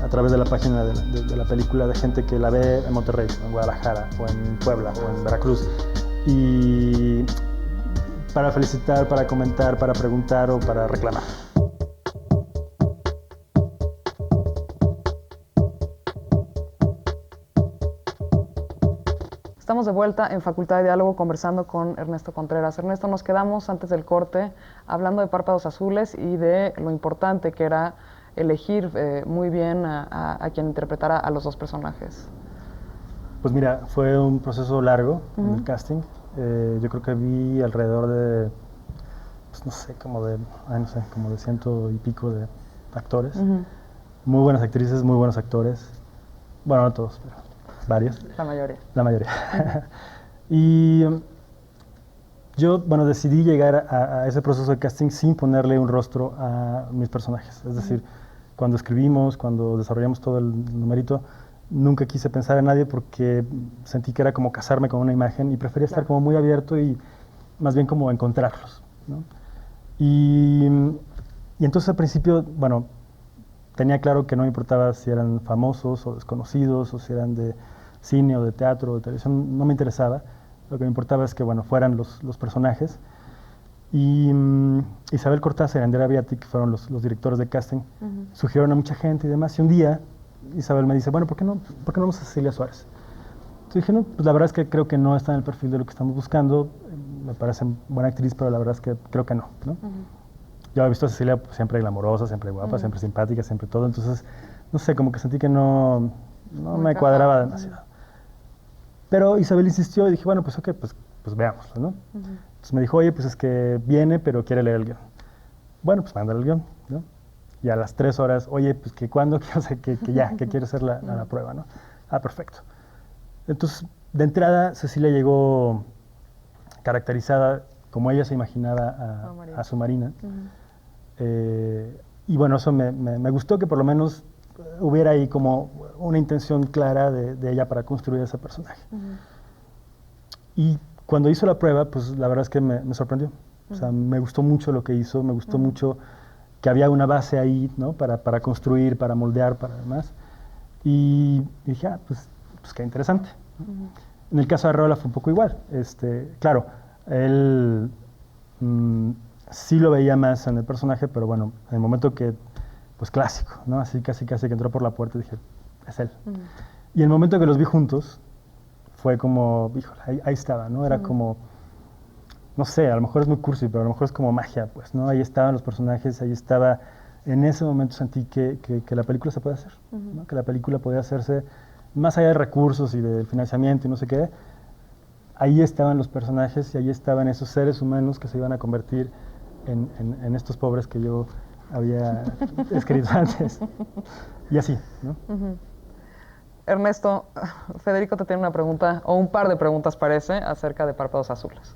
a través de la página de la película de gente que la ve en Monterrey, o en Guadalajara, o en Puebla, o en Veracruz. Y para felicitar, para comentar, para preguntar o para reclamar.
Estamos de vuelta en Facultad de Diálogo conversando con Ernesto Contreras. Ernesto, nos quedamos antes del corte hablando de Párpados Azules y de lo importante que era elegir muy bien a quien interpretara a los dos personajes.
Pues mira, fue un proceso largo en el casting. Yo creo que vi alrededor de, pues no sé, como de 100 y pico de actores. Muy buenas actrices, muy buenos actores. Bueno, no todos, pero varios.
La mayoría.
La mayoría. Y yo, bueno, decidí llegar a ese proceso de casting sin ponerle un rostro a mis personajes. Es decir, cuando escribimos, cuando desarrollamos todo el numerito, nunca quise pensar en nadie porque sentí que era como casarme con una imagen y prefería estar como muy abierto y más bien como encontrarlos, ¿no? Y entonces al principio, bueno, tenía claro que no me importaba si eran famosos o desconocidos o si eran de cine o de teatro o de televisión, no me interesaba. Lo que me importaba es que, bueno, fueran los personajes. Y Isabel Cortázar y Andrea Beati, que fueron los directores de casting, sugirieron a mucha gente y demás. Y un día Isabel me dice, bueno, ¿por qué no vamos a Cecilia Suárez? Entonces dije, no, pues la verdad es que creo que no está en el perfil de lo que estamos buscando. Me parece buena actriz, pero la verdad es que creo que no, ¿no? Yo había visto a Cecilia pues, siempre glamorosa, siempre guapa, siempre simpática, siempre todo. Entonces, no sé, como que sentí que no me cuadraba demasiado. Pero Isabel insistió y dije, bueno, pues ok, pues veámoslo, ¿no? Entonces me dijo, oye, pues es que viene, pero quiere leer el guión. Bueno, pues mándale el guión, ¿no? Y a las 3 horas, oye, pues que cuándo, o sea, que ya, que quiere hacer la prueba, ¿no? Ah, perfecto. Entonces, de entrada, Cecilia llegó caracterizada como ella se imaginaba a su Marina. Y bueno, eso me gustó que por lo menos hubiera ahí como una intención clara de ella para construir ese personaje. Y cuando hizo la prueba, pues la verdad es que me sorprendió. O sea, me gustó mucho lo que hizo, me gustó mucho que había una base ahí, ¿no? Para construir, para moldear, para demás. Y dije, pues qué interesante. En el caso de Arreola fue un poco igual. Claro, él sí lo veía más en el personaje, pero bueno, en el momento que, pues clásico, ¿no? Así casi que entró por la puerta dije, es él. Y el momento que los vi juntos, fue como, híjole, ahí estaba, ¿no? Era como, no sé, a lo mejor es muy cursi, pero a lo mejor es como magia, pues, ¿no? Ahí estaban los personajes, ahí estaba, en ese momento sentí que la película se puede hacer, ¿no? Que la película podía hacerse, más allá de recursos y del financiamiento y no sé qué, ahí estaban los personajes y ahí estaban esos seres humanos que se iban a convertir en estos pobres que yo había escrito antes. Y así, ¿no?
Ernesto, Federico te tiene una pregunta, o un par de preguntas parece, acerca de Párpados Azules.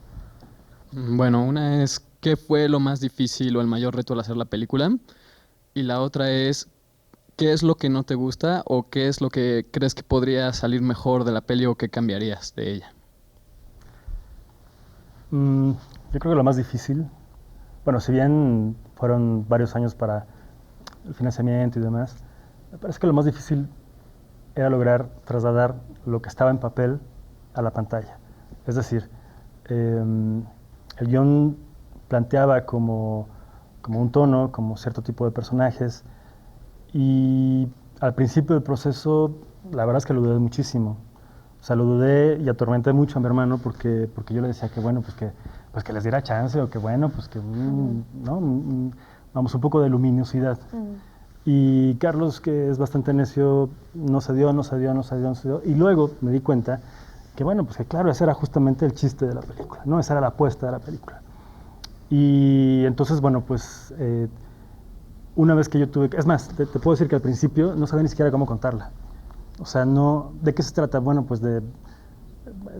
Bueno, una es, ¿qué fue lo más difícil o el mayor reto al hacer la película? Y la otra es, ¿qué es lo que no te gusta o qué es lo que crees que podría salir mejor de la peli o qué cambiarías de ella?
Yo creo que lo más difícil, bueno, si bien fueron varios años para el financiamiento y demás, me parece que lo más difícil era lograr trasladar lo que estaba en papel a la pantalla. Es decir, el guión planteaba como un tono, como cierto tipo de personajes, y al principio del proceso, la verdad es que lo dudé muchísimo. O sea, lo dudé y atormenté mucho a mi hermano porque yo le decía que bueno, pues que les diera chance o que bueno, pues que, ¿no? Vamos, un poco de luminosidad. Y Carlos, que es bastante necio, no se dio. Y luego me di cuenta que bueno, pues que claro, ese era justamente el chiste de la película, ¿no? Esa era la apuesta de la película. Y entonces, bueno, pues una vez que yo tuve, es más, te puedo decir que al principio no sabía ni siquiera cómo contarla. O sea, no, ¿de qué se trata? Bueno, pues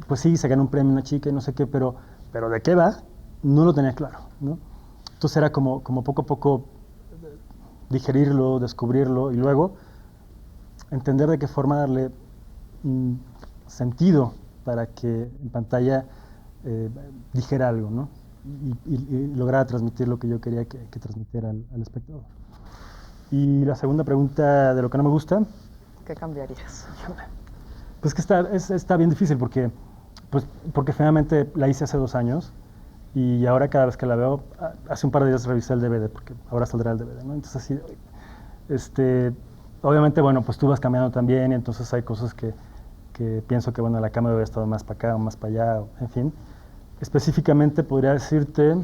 pues sí, se ganó un premio una chica y no sé qué, pero ¿de qué va? No lo tenía claro, ¿no? Entonces era como poco a poco digerirlo, descubrirlo y luego entender de qué forma darle sentido para que en pantalla dijera algo, ¿no? Y lograra transmitir lo que yo quería que transmitiera al espectador. Y la segunda pregunta de lo que no me gusta.
¿Qué cambiarías?
Pues que está bien difícil porque finalmente la hice hace 2 años y ahora cada vez que la veo, hace un par de días revisé el DVD porque ahora saldrá el DVD, ¿no? Entonces así, obviamente, bueno, pues tú vas cambiando también y entonces hay cosas que pienso que, bueno, la cámara hubiera estado más para acá o más para allá, en fin. Específicamente podría decirte,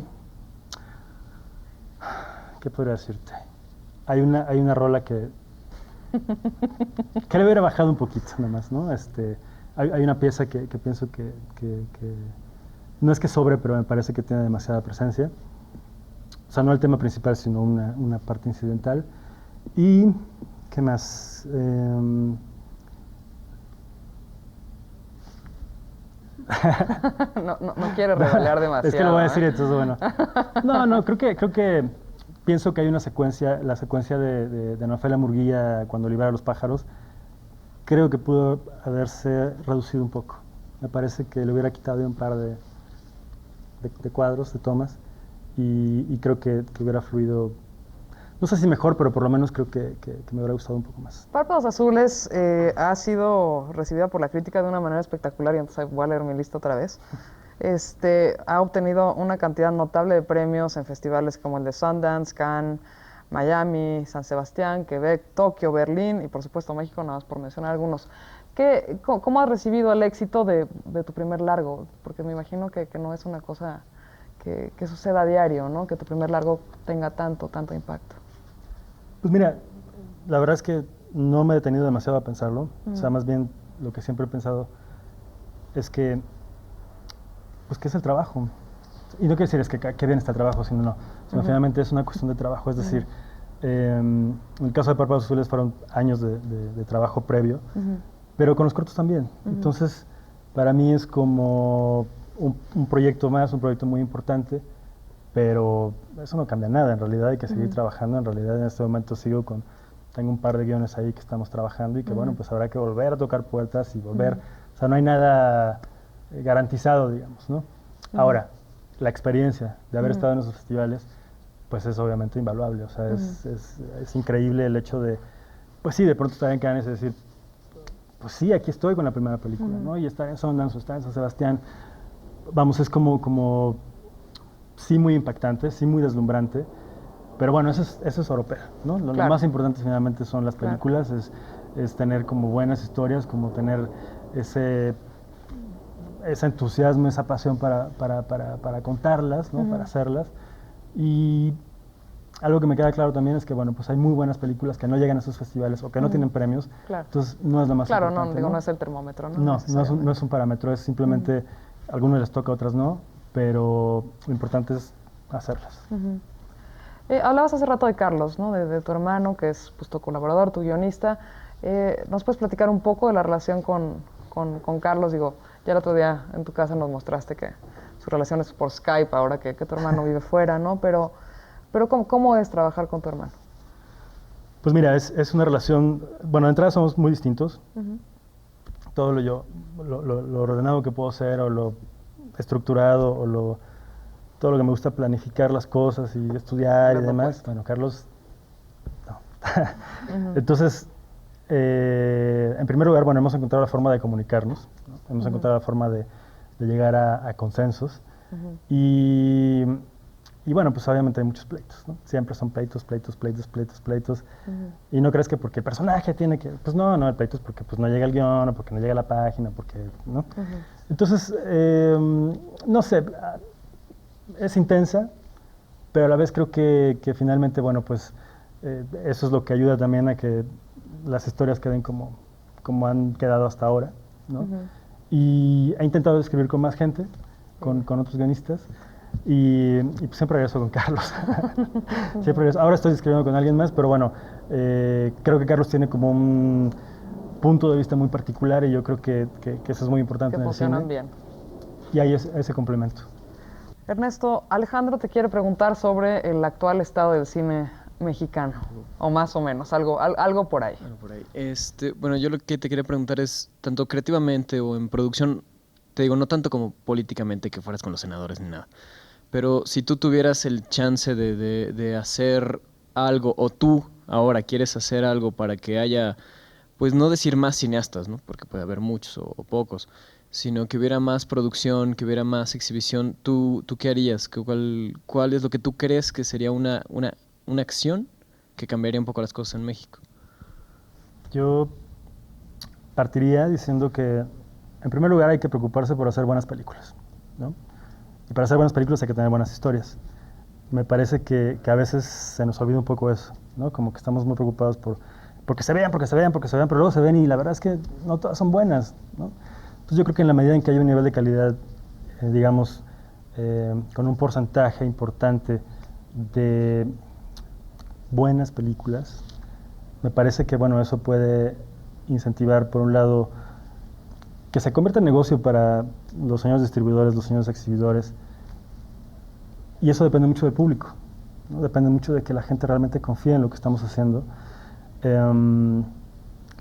¿qué podría decirte? Hay una rola que le hubiera bajado un poquito nada más, ¿no? Hay una pieza que pienso que no es que sobre, pero me parece que tiene demasiada presencia. O sea, no el tema principal, sino una parte incidental. Y, ¿qué más?
No quiere revelar demasiado.
Es que lo voy a decir, entonces, bueno. No, creo que pienso que hay una secuencia, la secuencia de Ana Ofelia Murguía cuando libera a los pájaros, creo que pudo haberse reducido un poco. Me parece que le hubiera quitado un par de cuadros, de tomas, y creo que hubiera fluido, no sé si mejor, pero por lo menos creo que me hubiera gustado un poco más.
Párpados Azules ha sido recibida por la crítica de una manera espectacular, y entonces voy a leer mi lista otra vez. Ha obtenido una cantidad notable de premios en festivales como el de Sundance, Cannes, Miami, San Sebastián, Quebec, Tokio, Berlín y por supuesto México, nada más por mencionar algunos. ¿Cómo has recibido el éxito de tu primer largo? Porque me imagino que no es una cosa que suceda a diario, ¿no? Que tu primer largo tenga tanto impacto.
Pues mira, la verdad es que no me he detenido demasiado a pensarlo. O sea, más bien lo que siempre he pensado es que es el trabajo. Y no quiero decir es que bien está el trabajo, sino finalmente es una cuestión de trabajo. Es decir, en el caso de Párpados Azules fueron años de trabajo previo, pero con los cortos también. Entonces, para mí es como un proyecto más, un proyecto muy importante, pero eso no cambia nada. En realidad hay que seguir trabajando. En realidad en este momento tengo un par de guiones ahí que estamos trabajando y que bueno, pues habrá que volver a tocar puertas y volver. O sea, no hay nada garantizado, digamos, ¿no? Ahora, la experiencia de haber estado en esos festivales, pues es obviamente invaluable. O sea, es increíble el hecho de, pues sí, de pronto estar en Cannes y decir, pues sí, aquí estoy con la primera película, ¿no? Y estar en Sundance o estar en San Sebastián, vamos, es como sí muy impactante, sí muy deslumbrante, pero bueno, eso es europeo, ¿no? Lo más importante finalmente son las películas, es tener como buenas historias, como tener ese entusiasmo, esa pasión para contarlas, ¿no? Para hacerlas. Y algo que me queda claro también es que, bueno, pues hay muy buenas películas que no llegan a esos festivales o que no tienen premios, entonces no es lo más importante.
Claro, no es el termómetro, ¿no?
No es un parámetro, es simplemente, a algunos les toca, a otras no, pero lo importante es hacerlas.
Hablabas hace rato de Carlos, ¿no? De tu hermano, que es pues, tu colaborador, tu guionista. ¿Nos puedes platicar un poco de la relación con Carlos? Digo, ya el otro día en tu casa nos mostraste que su relación es por Skype, ahora que tu hermano vive fuera, ¿no? Pero ¿cómo es trabajar con tu hermano?
Pues mira, es una relación, bueno, de entrada somos muy distintos. Todo lo ordenado que puedo ser, o lo estructurado, o todo lo que me gusta planificar las cosas y estudiar y demás. Bueno, Carlos, no. Entonces, en primer lugar, bueno, hemos encontrado la forma de comunicarnos, ¿no? Hemos encontrado la forma de llegar a consensos. Y bueno, pues obviamente hay muchos pleitos, ¿no? Siempre son pleitos. Y no crees que porque el personaje tiene que... Pues no, el pleito es porque pues, no llega el guión, o porque no llega la página, porque... ¿no? Entonces, no sé, es intensa, pero a la vez creo que finalmente, bueno, pues eso es lo que ayuda también a que las historias queden como han quedado hasta ahora, ¿no? Y he intentado escribir con más gente, con otros guionistas, y pues siempre regreso con Carlos. Siempre regreso. Ahora estoy escribiendo con alguien más, pero bueno, creo que Carlos tiene como un punto de vista muy particular y yo creo que eso es muy importante
Que
en el cine.
funcionan bien.
Y hay ese complemento.
Ernesto, Alejandro te quiere preguntar sobre el actual estado del cine mexicano, o más o menos, algo por ahí.
Bueno, por ahí. Bueno, yo lo que te quería preguntar es, tanto creativamente o en producción, te digo, no tanto como políticamente que fueras con los senadores ni nada, pero si tú tuvieras el chance de hacer algo, o tú ahora quieres hacer algo para que haya, pues no decir más cineastas, ¿no? Porque puede haber muchos o pocos, sino que hubiera más producción, que hubiera más exhibición, ¿tú qué harías? ¿Cuál es lo que tú crees que sería una acción que cambiaría un poco las cosas en México?
Yo partiría diciendo que, en primer lugar, hay que preocuparse por hacer buenas películas, ¿no? Y para hacer buenas películas hay que tener buenas historias. Me parece que a veces se nos olvida un poco eso, ¿no? Como que estamos muy preocupados porque se vean, pero luego se ven y la verdad es que no todas son buenas, ¿no? Entonces yo creo que en la medida en que hay un nivel de calidad, digamos, con un porcentaje importante de buenas películas, me parece que, bueno, eso puede incentivar, por un lado, que se convierta en negocio para los señores distribuidores, los señores exhibidores, y eso depende mucho del público, ¿no? Depende mucho de que la gente realmente confíe en lo que estamos haciendo.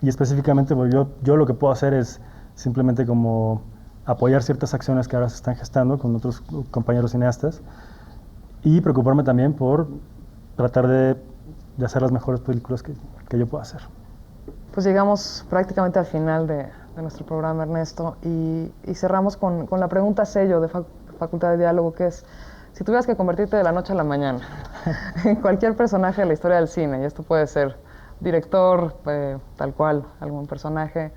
Y específicamente, pues, yo lo que puedo hacer es simplemente como apoyar ciertas acciones que ahora se están gestando con otros compañeros cineastas y preocuparme también por tratar de hacer las mejores películas que yo pueda hacer.
Pues llegamos prácticamente al final de nuestro programa, Ernesto, y cerramos con la pregunta sello de Facultad de Diálogo, que es, si tuvieras que convertirte de la noche a la mañana en cualquier personaje de la historia del cine, y esto puede ser director, tal cual, algún personaje,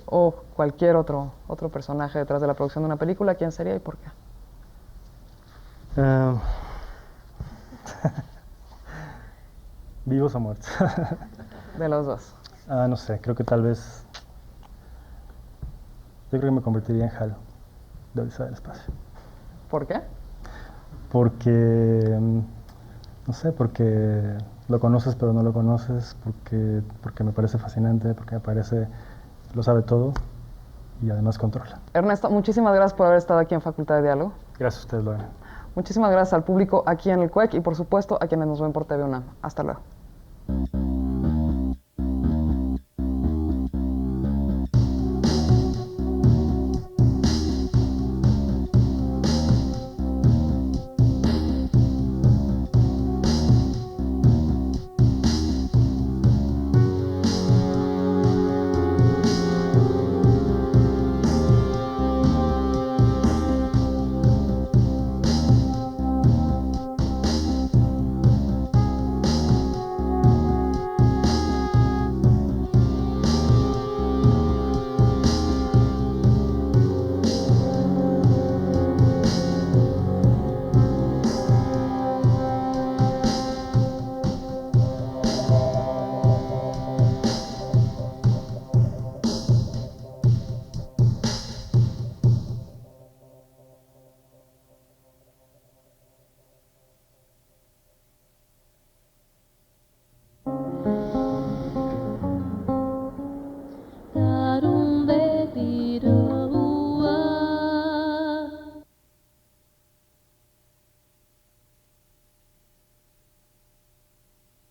o cualquier otro personaje detrás de la producción de una película, ¿quién sería y por qué?
¿Vivos o muertos?
De los dos.
No sé, creo que tal vez... Yo creo que me convertiría en Hal, de Odisea del Espacio.
¿Por qué?
Porque... no sé, porque lo conoces pero no lo conoces, porque me parece fascinante, porque me parece... lo sabe todo y además controla.
Ernesto, muchísimas gracias por haber estado aquí en Facultad de Diálogo.
Gracias a ustedes, Lorena.
Muchísimas gracias al público aquí en el CUEC y por supuesto a quienes nos ven por TV UNAM. Hasta luego.